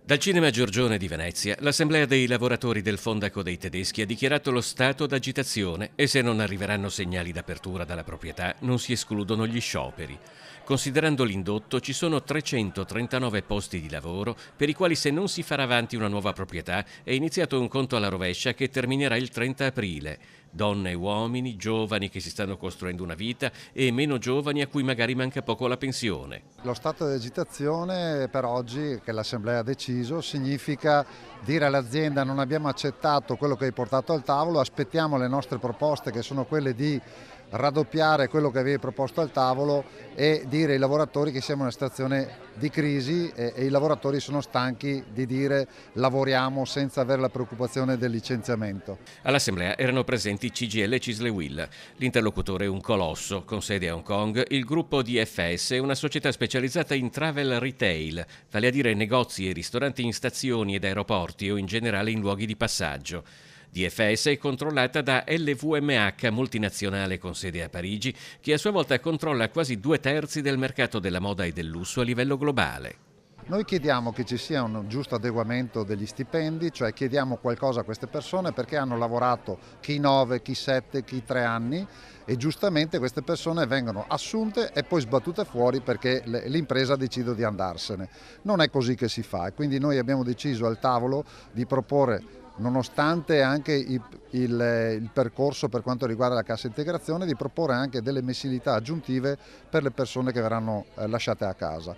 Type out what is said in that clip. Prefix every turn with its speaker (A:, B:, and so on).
A: Dal Cinema Giorgione di Venezia, l'Assemblea dei lavoratori del Fondaco dei Tedeschi ha dichiarato lo stato d'agitazione e se non arriveranno segnali d'apertura dalla proprietà non si escludono gli scioperi. Considerando l'indotto ci sono 339 posti di lavoro per i quali se non si farà avanti una nuova proprietà è iniziato un conto alla rovescia che terminerà il 30 aprile. Donne e uomini, giovani che si stanno costruendo una vita e meno giovani a cui magari manca poco la pensione.
B: Lo stato di agitazione per oggi, che l'Assemblea ha deciso, significa dire all'azienda non abbiamo accettato quello che hai portato al tavolo, aspettiamo le nostre proposte che sono quelle di raddoppiare quello che avevi proposto al tavolo e dire ai lavoratori che siamo in una situazione di crisi e i lavoratori sono stanchi di dire lavoriamo senza avere la preoccupazione del licenziamento.
A: All'assemblea erano presenti CGIL e Cislewil. L'interlocutore è un colosso con sede a Hong Kong, il gruppo DFS è una società specializzata in travel retail, vale a dire negozi e ristoranti in stazioni ed aeroporti o in generale in luoghi di passaggio. DFS è controllata da LVMH, multinazionale con sede a Parigi, che a sua volta controlla quasi 2/3 del mercato della moda e del lusso a livello globale.
B: Noi chiediamo che ci sia un giusto adeguamento degli stipendi, cioè chiediamo qualcosa a queste persone perché hanno lavorato chi 9, chi 7, chi 3 anni e giustamente queste persone vengono assunte e poi sbattute fuori perché l'impresa decide di andarsene. Non è così che si fa e quindi noi abbiamo deciso al tavolo di proporre, nonostante anche il percorso per quanto riguarda la cassa integrazione, di proporre anche delle mensilità aggiuntive per le persone che verranno lasciate a casa.